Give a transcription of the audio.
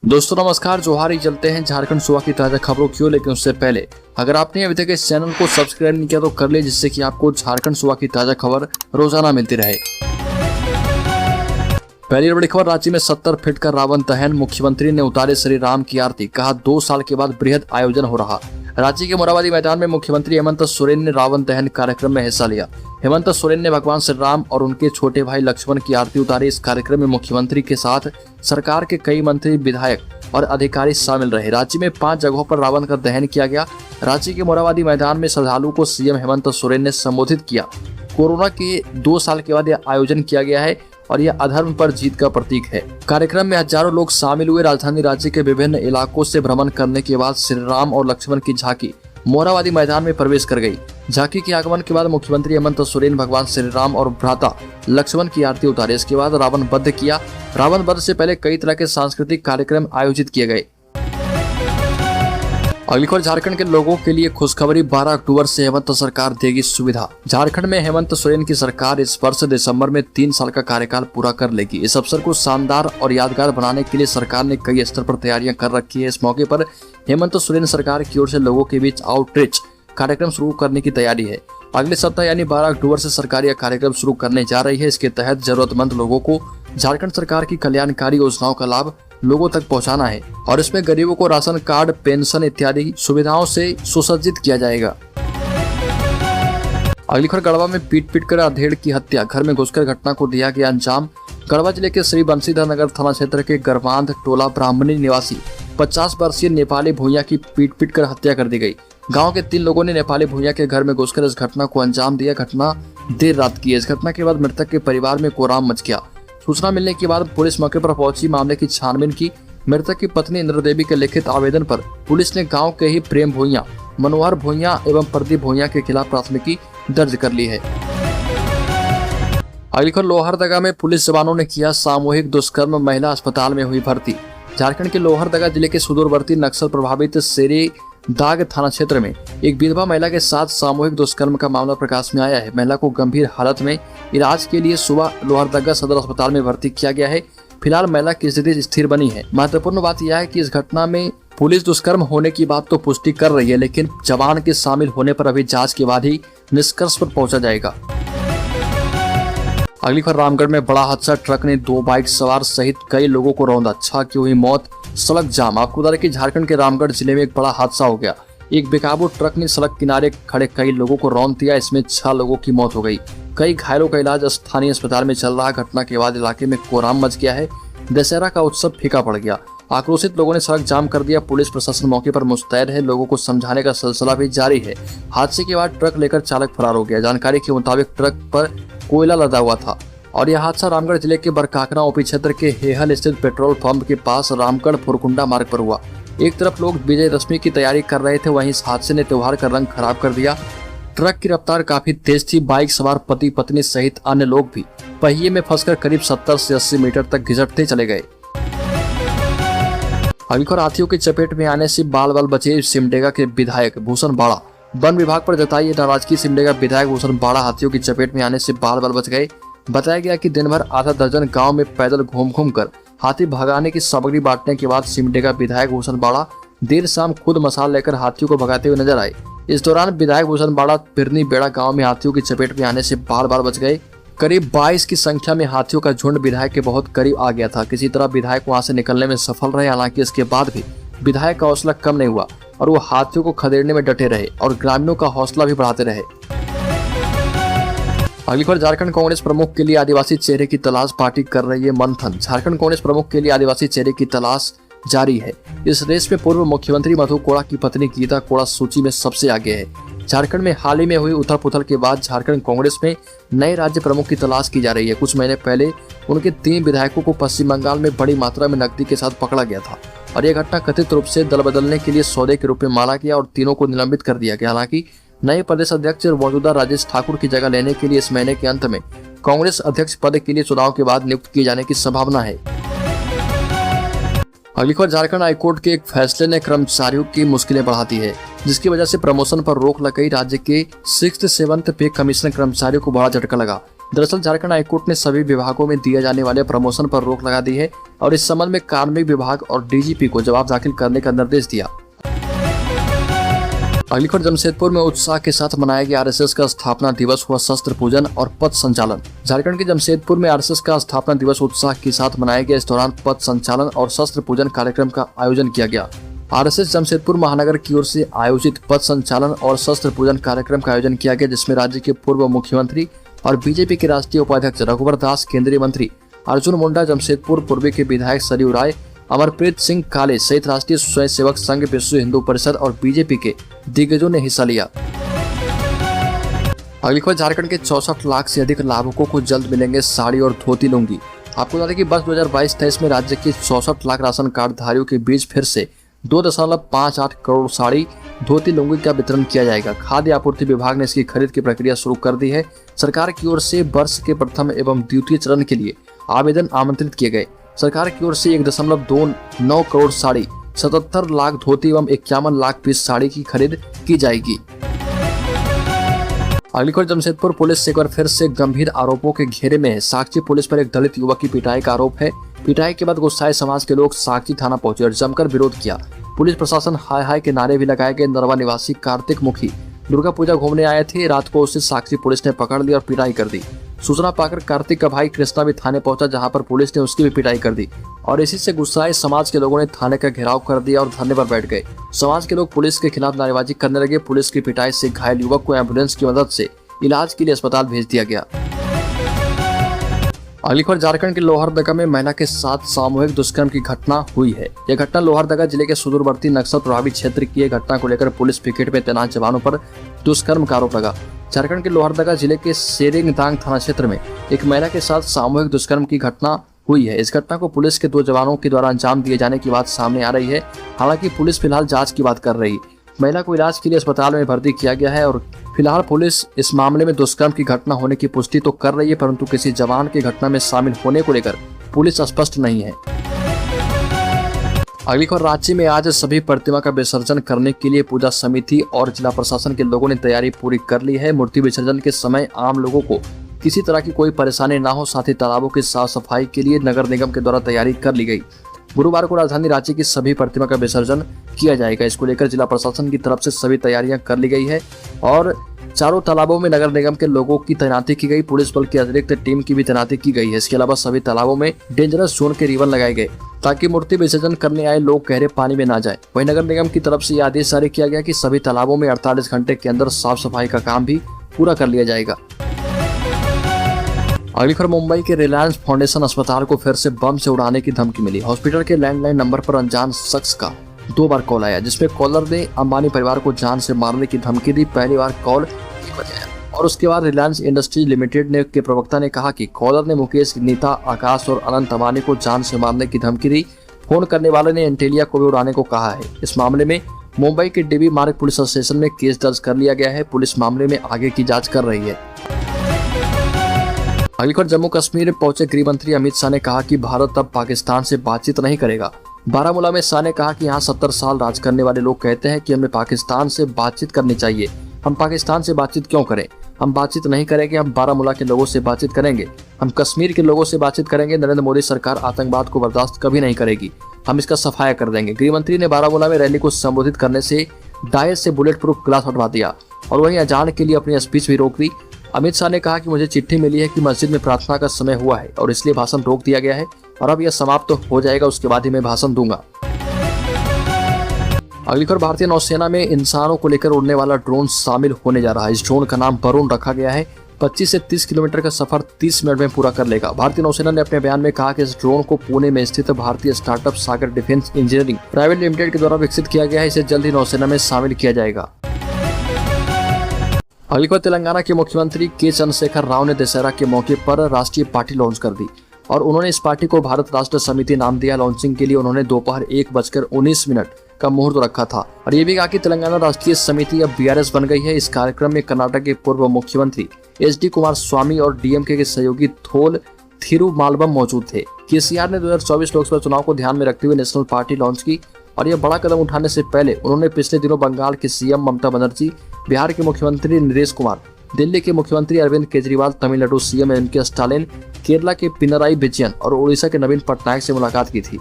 दोस्तों नमस्कार, जोहार ही चलते हैं झारखंड सुबह की ताजा खबरों की ओर। लेकिन उससे पहले अगर आपने अभी तक इस चैनल को सब्सक्राइब नहीं किया तो कर ले, जिससे कि आपको झारखंड सुबह की ताजा खबर रोजाना मिलती रहे। पहली बड़ी खबर, राज्य में 70 फीट का रावण दहन, मुख्यमंत्री ने उतारे श्री राम की आरती, कहा 2 साल के बाद बृहद आयोजन हो रहा। राज्य के मोरहाबादी मैदान में मुख्यमंत्री हेमंत सोरेन ने रावण दहन कार्यक्रम में हिस्सा लिया। हेमंत सोरेन ने भगवान श्री राम और उनके छोटे भाई लक्ष्मण की आरती उतारी। इस कार्यक्रम में मुख्यमंत्री के साथ सरकार के कई मंत्री, विधायक और अधिकारी शामिल रहे। राज्य में 5 जगहों पर रावण का दहन किया गया। राज्य के मोरहाबादी मैदान में श्रद्धालुओं को सीएम हेमंत सोरेन ने संबोधित किया। कोरोना के 2 साल के बाद यह आयोजन किया गया है और यह अधर्म पर जीत का प्रतीक है। कार्यक्रम में हजारों लोग शामिल हुए। राजधानी राज्य के विभिन्न इलाकों से भ्रमण करने के बाद श्री राम और लक्ष्मण की झांकी मोरहाबादी मैदान में प्रवेश कर गई। झांकी के आगमन के बाद मुख्यमंत्री हेमंत सोरेन भगवान श्री राम और भ्राता लक्ष्मण की आरती उतारी। इसके बाद रावण वध किया। रावण वध से पहले कई तरह के सांस्कृतिक कार्यक्रम आयोजित किए गए। अगली खबर, झारखंड के लोगों के लिए खुशखबरी, 12 अक्टूबर से हेमंत सरकार देगी सुविधा। झारखंड में हेमंत सोरेन की सरकार इस वर्ष दिसंबर में 3 साल का कार्यकाल पूरा कर लेगी। इस अवसर को शानदार और यादगार बनाने के लिए सरकार ने कई स्तर पर तैयारियां कर रखी है। इस मौके पर हेमंत सोरेन सरकार की ओर से लोगों के बीच आउटरीच कार्यक्रम शुरू करने की तैयारी है। अगले सप्ताह यानी 12 अक्टूबर से सरकार यह कार्यक्रम शुरू करने जा रही है। इसके तहत जरूरतमंद लोगों को झारखंड सरकार की कल्याणकारी योजनाओं का लाभ लोगों तक पहुंचाना है और इसमें गरीबों को राशन कार्ड, पेंशन इत्यादि सुविधाओं से सुसज्जित किया जाएगा। अगली खबर, गढ़वा में पीट कर अधेड़ की हत्या, घर में घुसकर घटना को दिया गया अंजाम। गढ़वा जिले के श्री बंशीधर नगर थाना क्षेत्र के गरबांध टोला ब्राह्मणी निवासी 50 वर्षीय नेपाली भूइया की पीट कर हत्या कर दी गई। गांव के 3 लोगों ने नेपाली भूइया के घर में घुसकर इस घटना को अंजाम दिया। घटना देर रात की है। इस घटना के बाद मृतक के परिवार में कोहराम मच गया। सूचना मिलने के बाद पुलिस मौके पर पहुंची, मामले की छानबीन की। मृतक की पत्नी इंद्र देवी के लिखित आवेदन पर पुलिस ने गांव के ही प्रेम भूइया, मनोहर भूइया एवं प्रदीप भूइया के खिलाफ प्राथमिकी दर्ज कर ली है। अगली खबर, लोहरदगा में पुलिस जवानों ने किया सामूहिक दुष्कर्म, महिला अस्पताल में हुई भर्ती। झारखंड के लोहरदगा जिले के सुदूरवर्ती नक्सल प्रभावित सेरी दाग थाना क्षेत्र में एक विधवा महिला के साथ सामूहिक दुष्कर्म का मामला प्रकाश में आया है। महिला को गंभीर हालत में इलाज के लिए सुबह लोहरदगा सदर अस्पताल में भर्ती किया गया है। फिलहाल महिला की स्थिति स्थिर बनी है। महत्वपूर्ण बात यह है कि इस घटना में पुलिस दुष्कर्म होने की बात तो पुष्टि कर रही है, लेकिन जवान के शामिल होने पर अभी जांच के बाद ही निष्कर्ष पर पहुंचा जाएगा। अगली खबर, रामगढ़ में बड़ा हादसा, ट्रक ने 2 बाइक सवार सहित कई लोगों को रौंदा, 6 की हुई मौत, सड़क जाम। आपको बता दें कि झारखंड के रामगढ़ जिले में एक बड़ा हादसा हो गया। एक बेकाबू ट्रक ने सड़क किनारे खड़े कई लोगों को रौंद दिया। इसमें 6 लोगों की मौत हो गई। कई घायलों का इलाज स्थानीय अस्पताल में चल रहा। घटना के बाद इलाके में कोहराम मच गया है। दशहरा का उत्सव फीका पड़ गया। आक्रोशित लोगों ने सड़क जाम कर दिया। पुलिस प्रशासन मौके पर मुस्तैद है। लोगों को समझाने का सिलसिला भी जारी है। हादसे के बाद ट्रक लेकर चालक फरार हो गया। जानकारी के मुताबिक ट्रक पर कोयला लदा हुआ था और यह हादसा रामगढ़ जिले के बरकाकना ओपी क्षेत्र के हेहल स्थित पेट्रोल पंप के पास रामगढ़ फुरकुंडा मार्ग पर हुआ। एक तरफ लोग विजयदशमी की तैयारी कर रहे थे, वहीं इस हादसे ने त्योहार का रंग खराब कर दिया। ट्रक की रफ्तार काफी तेज थी। बाइक सवार पति पत्नी सहित अन्य लोग भी पहिए में फंसकर करीब 70 से 80 मीटर तक घिसटते चले गए। अगली खबर, हाथियों की चपेट में आने से बाल बाल बचे सिमडेगा के विधायक भूषण बाड़ा। वन विभाग पर जताई नाराजगी, सिमडेगा विधायक भूषण बाड़ा हाथियों की चपेट में आने से बाल बाल बच गए। बताया गया कि दिन भर आधा दर्जन गांव में पैदल घूम कर हाथी भगाने की सामग्री बांटने के बाद सिमडेगा विधायक भूषण बाड़ा देर शाम खुद मसाल लेकर हाथियों को भगाते हुए नजर आए। इस दौरान विधायक भूषण बाड़ा बिरनी बेड़ा गांव में हाथियों की चपेट में आने से बाल बाल बच गए। करीब 22 की संख्या में हाथियों का झुंड विधायक के बहुत करीब आ गया था। किसी तरह विधायक वहां से निकलने में सफल रहे। हालांकि इसके बाद भी विधायक का हौसला कम नहीं हुआ और वो हाथियों को खदेड़ने में डटे रहे और ग्रामीणों का हौसला भी बढ़ाते रहे। अगली खबर, झारखंड कांग्रेस प्रमुख के लिए आदिवासी चेहरे की तलाश, पार्टी कर रही है मंथन। झारखंड कांग्रेस प्रमुख के लिए आदिवासी चेहरे की तलाश जारी है। इस रेस में पूर्व मुख्यमंत्री मधु कोड़ा की पत्नी गीता कोड़ा सूची में सबसे आगे है। झारखंड में हाल ही में हुई उथल पुथल के बाद झारखंड कांग्रेस में नए राज्य प्रमुख की तलाश की जा रही है। कुछ महीने पहले उनके 3 विधायकों को पश्चिम बंगाल में बड़ी मात्रा में नकदी के साथ पकड़ा गया था और यह घटना कथित रूप से दल बदलने के लिए सौदे के रूप में माना गया और तीनों को निलंबित कर दिया गया। हालांकि नए प्रदेश अध्यक्ष मौजूदा राजेश ठाकुर की जगह लेने के लिए इस महीने के अंत में कांग्रेस अध्यक्ष पद के लिए चुनाव के बाद नियुक्त किए जाने की संभावना है। अगली खबर, झारखंड हाईकोर्ट के एक फैसले ने कर्मचारियों की मुश्किलें बढ़ा दी है, जिसकी वजह से प्रमोशन पर रोक लग गई। राज्य के 6th 7th पे कमीशन कर्मचारियों को बड़ा झटका लगा। दरअसल झारखंड हाईकोर्ट ने सभी विभागों में दिए जाने वाले प्रमोशन पर रोक लगा दी है। और इस संबंध में कार्मिक विभाग और डीजीपी को जवाब दाखिल करने का निर्देश दिया। अगली खबर जमशेदपुर में उत्साह के साथ मनाया गया आरएसएस का स्थापना दिवस, हुआ शस्त्र पूजन और पथ संचालन। झारखंड के जमशेदपुर में आरएसएस का स्थापना दिवस उत्साह के साथ मनाया गया। इस दौरान पथ संचालन और शस्त्र पूजन कार्यक्रम का आयोजन किया गया। आरएसएस जमशेदपुर महानगर की ओर से आयोजित पथ संचालन और शस्त्र पूजन कार्यक्रम का आयोजन किया गया, जिसमें राज्य के पूर्व मुख्यमंत्री और बीजेपी के राष्ट्रीय उपाध्यक्ष रघुवर दास, केंद्रीय मंत्री अर्जुन मुंडा, जमशेदपुर पूर्वी के विधायक सरयू राय, अमरप्रीत सिंह काले सहित राष्ट्रीय स्वयंसेवक संघ, विश्व हिंदू परिषद और बीजेपी के दिग्गजों ने हिस्सा लिया। अगली खबर झारखंड के 64 लाख से अधिक लाभुकों को जल्द मिलेंगे साड़ी और धोती लुंगी। आपको बता दें कि वर्ष 2022-23 में राज्य के 64 लाख राशन कार्ड धारियों के बीच फिर से 2.58 करोड़ साड़ी, धोती, लुंगी का वितरण किया जाएगा। खाद्य आपूर्ति विभाग ने इसकी खरीद की प्रक्रिया शुरू कर दी है। सरकार की ओर से वर्ष के प्रथम एवं द्वितीय चरण के लिए आवेदन आमंत्रित किए गए। सरकार की ओर से 1.29 करोड़ साड़ी, 77 लाख धोती एवं 51 लाख पीस साड़ी की खरीद की जाएगी। अगली खबर जमशेदपुर पुलिस एक बार फिर से गंभीर आरोपों के घेरे में है। साक्षी पुलिस पर एक दलित युवक की पिटाई का आरोप है। पिटाई के बाद गुस्साए समाज के लोग साक्षी थाना पहुंचे और जमकर विरोध किया। पुलिस प्रशासन हाय हाय के नारे भी लगाए गए। नरवा निवासी कार्तिक मुखी दुर्गा पूजा घूमने आए थे। रात को उसे साक्षी पुलिस ने पकड़ लिया और पिटाई कर दी। सूचना पाकर कार्तिक का भाई कृष्णा भी थाने पहुंचा, जहां पर पुलिस ने उसकी भी पिटाई कर दी और इसी से गुस्साए समाज के लोगों ने थाने का घेराव कर दिया और धरने पर बैठ गए। समाज के लोग पुलिस के खिलाफ नारेबाजी करने लगे। पुलिस की पिटाई से घायल युवक को एम्बुलेंस की मदद से इलाज के लिए अस्पताल भेज दिया गया। अगली खबर झारखंड के लोहरदगा में महिला के साथ सामूहिक दुष्कर्म की घटना हुई है। यह घटना लोहरदगा जिले के सुदूरवर्ती नक्सल प्रभावित क्षेत्र की घटना को लेकर पुलिस पिकेट में तैनात जवानों पर दुष्कर्म का आरोप लगा। झारखंड के लोहरदगा जिले के सेरेंगदांग थाना क्षेत्र में एक महिला के साथ सामूहिक दुष्कर्म की घटना हुई है। इस घटना को पुलिस के 2 जवानों के द्वारा अंजाम दिए जाने की बात सामने आ रही है। हालांकि पुलिस फिलहाल जांच की बात कर रही है। महिला को इलाज के लिए अस्पताल में भर्ती किया गया है और फिलहाल पुलिस इस मामले में दुष्कर्म की घटना होने की पुष्टि तो कर रही है, परंतु किसी जवान की घटना में शामिल होने को लेकर पुलिस स्पष्ट नहीं है। अगली खबर रांची में आज सभी प्रतिमा का विसर्जन करने के लिए पूजा समिति और जिला प्रशासन के लोगों ने तैयारी पूरी कर ली है। मूर्ति विसर्जन के समय आम लोगों को किसी तरह की कोई परेशानी न हो, साथ ही तालाबों की साफ सफाई के लिए नगर निगम के द्वारा तैयारी कर ली गई। गुरुवार को राजधानी रांची की सभी प्रतिमा का विसर्जन किया जाएगा। इसको लेकर जिला प्रशासन की तरफ से सभी तैयारियां कर ली गई है और चारों तालाबों में नगर निगम के लोगों की तैनाती की गई। पुलिस बल की अतिरिक्त टीम की भी तैनाती की गई है। इसके अलावा सभी तालाबों में डेंजरस जोन के रिबन लगाए गए ताकि मूर्ति विसर्जन करने आए लोग गहरे पानी में ना जाए। वहीं नगर निगम की तरफ से यह आदेश जारी किया गया कि सभी तालाबों में 48 घंटे के अंदर साफ सफाई का काम भी पूरा कर लिया जाएगा। अगली खबर मुंबई के रिलायंस फाउंडेशन अस्पताल को फिर से बम से उड़ाने की धमकी मिली। हॉस्पिटल के लैंडलाइन नंबर पर अनजान शख्स का 2 बार कॉल आया, जिसमें कॉलर ने अंबानी परिवार को जान से मारने की धमकी दी। पहली बार कॉल और उसके बाद रिलायंस इंडस्ट्रीज लिमिटेड के प्रवक्ता ने कहा कि कॉलर ने मुकेश, नीता, आकाश और अनंत अंबानी को जान से मारने की धमकी दी। फोन करने वाले ने एंटेलिया को भी उड़ाने को कहा है। इस मामले में मुंबई के डीबी मार्ग पुलिस स्टेशन में केस दर्ज कर लिया गया है। पुलिस मामले में आगे की जाँच कर रही है। अगली खबर जम्मू कश्मीर पहुंचे गृह मंत्री अमित शाह ने कहा कि भारत अब पाकिस्तान से बातचीत नहीं करेगा। बारामूला में शाह ने कहा कि यहाँ 70 साल राज करने वाले लोग कहते हैं कि हमें पाकिस्तान से बातचीत करनी चाहिए। हम पाकिस्तान से बातचीत क्यों करें? हम बातचीत नहीं करेंगे। हम बारामूला के लोगों से बातचीत करेंगे। हम कश्मीर के लोगों से बातचीत करेंगे। नरेंद्र मोदी सरकार आतंकवाद को बर्दाश्त कभी नहीं करेगी। हम इसका सफाया कर देंगे। गृह मंत्री ने बारामूला में रैली को संबोधित करने से डायस से बुलेट प्रूफ ग्लास हटवा दिया और वहीं अजान के लिए अपनी स्पीच भी रोक दी। अमित शाह ने कहा कि मुझे चिट्ठी मिली है कि मस्जिद में प्रार्थना का समय हुआ है और इसलिए भाषण रोक दिया गया है और अब यह समाप्त तो हो जाएगा, उसके बाद ही मैं भाषण दूंगा। अगली खबर भारतीय नौसेना में इंसानों को लेकर उड़ने वाला ड्रोन शामिल होने जा रहा है। इस ड्रोन का नाम वरुण रखा गया है। 25 से 30 किलोमीटर का सफर 30 मिनट में पूरा कर लेगा। भारतीय नौसेना ने अपने बयान में कहा कि इस ड्रोन को पुणे में स्थित भारतीय स्टार्टअप सागर डिफेंस इंजीनियरिंग प्राइवेट लिमिटेड के द्वारा विकसित किया गया है। इसे जल्द ही नौसेना में शामिल किया जाएगा। अगली खबर तेलंगाना के मुख्यमंत्री के चंद्रशेखर राव ने दशहरा के मौके पर राष्ट्रीय पार्टी लॉन्च कर दी और उन्होंने इस पार्टी को भारत राष्ट्र समिति नाम दिया। लॉन्चिंग के लिए उन्होंने दोपहर 1:19 का मुहूर्त रखा था और ये भी कहा कि तेलंगाना राष्ट्रीय समिति अब बीआरएस बन गई है। इस कार्यक्रम में कर्नाटक के पूर्व मुख्यमंत्री एचडी कुमार स्वामी और डीएमके के सहयोगी थोल थिरुमाल्वम मौजूद थे। केसीआर ने 2024 लोकसभा चुनाव को ध्यान में रखते हुए नेशनल पार्टी लॉन्च की और यह बड़ा कदम उठाने से पहले उन्होंने पिछले दिनों बंगाल की सीएम ममता बनर्जी, बिहार के मुख्यमंत्री नीतीश कुमार, दिल्ली के मुख्यमंत्री अरविंद केजरीवाल, तमिलनाडु सीएम एम के स्टालिन, केरला के पिनराई विजयन और उड़ीसा के नवीन पटनायक से मुलाकात की थी।